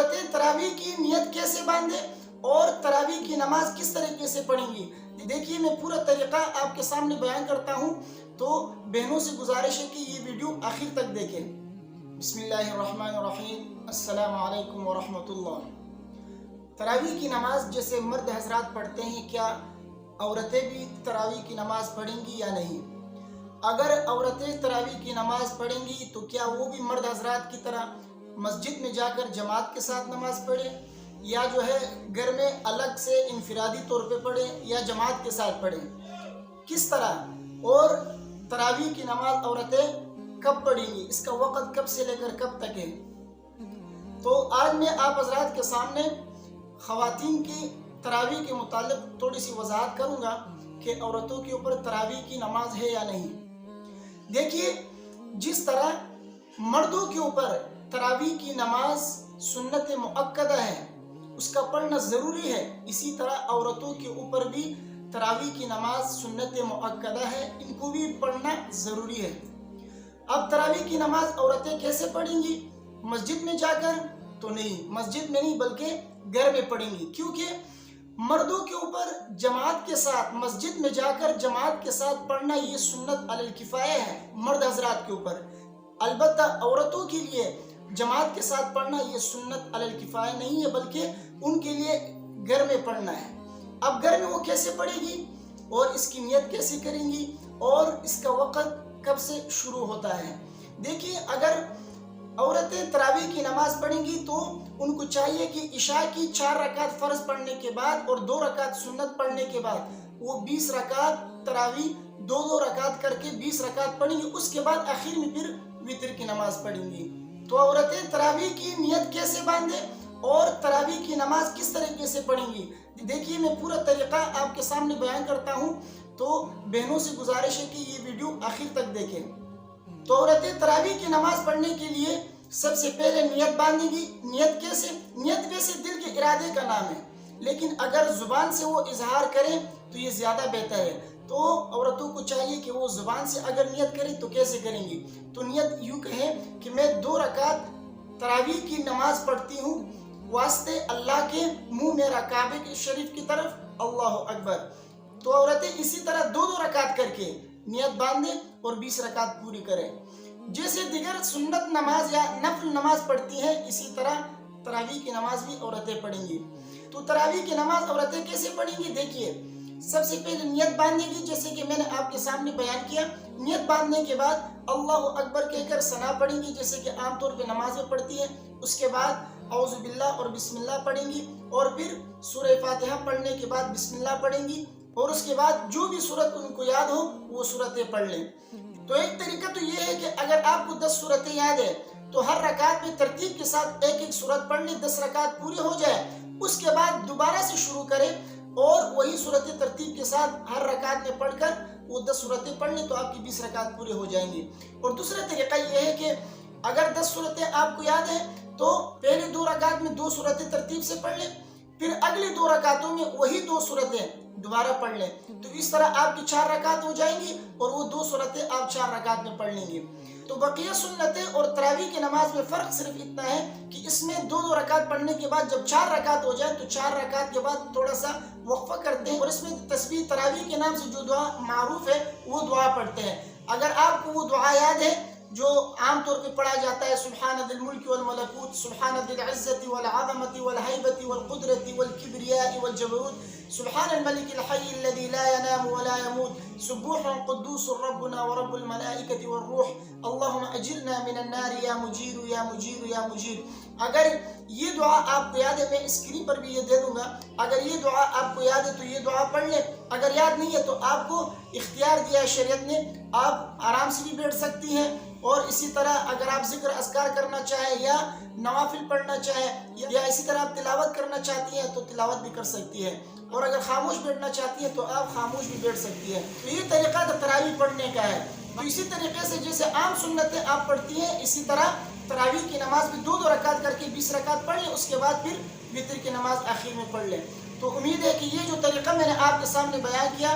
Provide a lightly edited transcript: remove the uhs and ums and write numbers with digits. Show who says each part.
Speaker 1: عورتیں تراویح کی نیت کیسے باندھیں اور تراویح کی نماز کس طریقے سے پڑھیں گی؟ دیکھیے میں پورا طریقہ آپ کے سامنے بیان کرتا ہوں، تو بہنوں سے گزارش ہے کہ یہ ویڈیو آخر تک دیکھیں۔ بسم اللہ الرحمن الرحیم، السلام علیکم ورحمۃ اللہ۔ تراویح کی نماز جیسے مرد حضرات پڑھتے ہیں، کیا عورتیں بھی تراویح کی نماز پڑھیں گی یا نہیں؟ اگر عورتیں تراویح کی نماز پڑھیں گی تو کیا وہ بھی مرد حضرات کی طرح مسجد میں جا کر جماعت کے ساتھ نماز پڑھیں، یا جو ہے گھر میں الگ سے انفرادی طور پہ پڑھیں، یا جماعت کے ساتھ پڑھیں؟ کس طرح اور تراویح کی نماز عورتیں کب پڑھیں گی، اس کا وقت کب سے لے کر کب تک ہے؟ تو آج میں آپ حضرات کے سامنے خواتین کی تراویح کے متعلق تھوڑی سی وضاحت کروں گا کہ عورتوں کے اوپر تراویح کی نماز ہے یا نہیں۔ دیکھیے، جس طرح مردوں کے اوپر تراویح کی نماز سنت مؤکدہ ہے، اس کا پڑھنا ضروری ہے، اسی طرح عورتوں کے اوپر بھی تراویح کی نماز سنت مؤکدہ ہے، ان کو بھی پڑھنا ضروری ہے۔ اب تراویح کی نماز عورتیں کیسے پڑھیں گی؟ مسجد میں جا کر تو نہیں، مسجد میں نہیں بلکہ گھر میں پڑھیں گی، کیونکہ مردوں کے اوپر جماعت کے ساتھ مسجد میں جا کر جماعت کے ساتھ پڑھنا یہ سنت علی الکفایہ ہے مرد حضرات کے اوپر۔ البتہ عورتوں کے لیے جماعت کے ساتھ پڑھنا یہ سنت علی الکفایہ نہیں ہے، بلکہ ان کے لیے گھر میں پڑھنا ہے۔ اب گھر میں وہ کیسے پڑھے گی اور اس کی نیت کیسے کریں گی اور اس کا وقت کب سے شروع ہوتا ہے؟ دیکھیے، اگر عورتیں تراویح کی نماز پڑھیں گی تو ان کو چاہیے کہ عشاء کی 4 رکعت فرض پڑھنے کے بعد اور 2 رکعت سنت پڑھنے کے بعد وہ 20 رکعت تراویح 2 رکعت کر کے 20 رکعت پڑھیں گی، اس کے بعد آخر میں پھر وتر کی نماز پڑھیں گی۔ تو عورتیں تراویح کی نیت کیسے باندھیں اور تراویح کی نماز کس طریقے سے پڑھیں گی؟ دیکھیے میں پورا طریقہ آپ کے سامنے بیان کرتا ہوں، تو بہنوں سے گزارش ہے کہ یہ ویڈیو آخر تک دیکھیں۔ تو عورتیں تراویح کی نماز پڑھنے کے لیے سب سے پہلے نیت باندھیں گی۔ نیت کیسے؟ نیت ویسے دل کے ارادے کا نام ہے، لیکن اگر زبان سے وہ اظہار کریں تو یہ زیادہ بہتر ہے۔ تو عورتوں کو چاہیے کہ وہ زبان سے اگر نیت کریں تو کیسے کریں گی؟ تو نیت یوں کہیں کہ میں 2 رکعت تراویح کی نماز پڑھتی ہوں واسطے اللہ کے، منہ میرا کعبے کے شریف کی طرف، اللہ اکبر۔ تو عورتیں اسی طرح 2 رکعت کر کے نیت باندھیں اور 20 رکعت پوری کریں۔ جیسے دیگر سنت نماز یا نفل نماز پڑھتی ہیں، اسی طرح تراویح کی نماز بھی عورتیں پڑھیں گی۔ تو تراویح کی نماز عورتیں کیسے پڑھیں گی؟ دیکھیے، سب سے پہلے نیت باندھے گی، جیسے کہ میں نے آپ کے سامنے بیان کیا۔ نیت باندھنے کے بعد اللہ اکبر کہہ کر ثنا پڑھیں گی، جیسے کہ عام طور پہ نماز میں پڑھتی ہے۔ اس کے بعد اعوذ باللہ اور بسم اللہ پڑھیں گی، اور پھر سورہ فاتحہ پڑھنے کے بعد بسم اللہ پڑھیں گی، اور اس کے بعد جو بھی سورت ان کو یاد ہو وہ سورتیں پڑھ لیں۔ تو ایک طریقہ تو یہ ہے کہ اگر آپ کو 10 سورتیں یاد ہے تو ہر رکعت میں ترتیب کے ساتھ ایک سورت پڑھ لیں، 10 رکعت پوری ہو جائے، اس کے بعد دوبارہ سے شروع کریں اور وہی سورتیں ترتیب کے ساتھ ہر رکعت میں پڑھ کر وہ 10 سورتیں پڑھ لیں، تو آپ کی 20 رکعت پوری ہو جائیں گی۔ اور دوسرا طریقہ یہ ہے کہ اگر 10 سورتیں آپ کو یاد ہیں تو پہلے 2 رکعت میں 2 سورتیں ترتیب سے پڑھ لیں، پھر اگلی 2 رکعتوں میں وہی 2 سورتیں دوبارہ پڑھ لیں، تو اس طرح آپ کی 4 رکعت ہو جائیں گی اور وہ 2 سورتیں آپ 4 رکعت میں پڑھ لیں گے۔ تو بقیہ سنتیں اور تراویح کی نماز میں فرق صرف اتنا ہے کہ اس میں 2 رکعت پڑھنے کے بعد جب 4 رکعت ہو جائے تو 4 رکعت کے بعد تھوڑا سا وقفہ کرتے ہیں، اور اس میں تسبیح تراویح کے نام سے جو دعا معروف ہے وہ دعا پڑھتے ہیں۔ اگر آپ کو وہ دعا یاد ہے جو عام طور پہ پڑھا جاتا ہے، سبحان ذی الملک والملکوت، سبحان ذی العزت والعظمت والہیبت والقدرت والکبریاء والجبروت، سبحان الملک الحی الذی لا ینام ولا یموت، سبوح قدوس ربنا ورب الملائکۃ والروح، اللہم اجرنا من النار یا مجیر یا مجیر یا مجیر۔ اگر یہ دعا آپ کو یاد ہے، میں اسکرین پر بھی یہ دے دوں گا، اگر یہ دعا آپ کو یاد ہے تو یہ دعا پڑھ لیں۔ اگر یاد نہیں ہے تو آپ کو اختیار دیا ہے شریعت نے، آپ آرام سے بھی بیٹھ سکتی ہیں، اور اسی طرح اگر آپ ذکر اذکار کرنا چاہیں یا نوافل پڑھنا چاہیں یا اسی طرح آپ تلاوت کرنا چاہتی ہیں تو تلاوت بھی کر سکتی ہیں، اور اگر خاموش بیٹھنا چاہتی ہیں تو آپ خاموش بھی بیٹھ سکتی ہیں۔ تو یہ طریقہ تراویح پڑھنے کا ہے۔ تو اسی طریقے سے جیسے عام سنتیں آپ پڑھتی ہیں، اسی طرح تراویح کی نماز بھی 2 رکعت کر کے 20 رکعت پڑھ لیں، اس کے بعد پھر وتر کی نماز آخر میں پڑھ لیں۔ تو امید ہے کہ یہ جو طریقہ میں نے آپ کے سامنے بیان کیا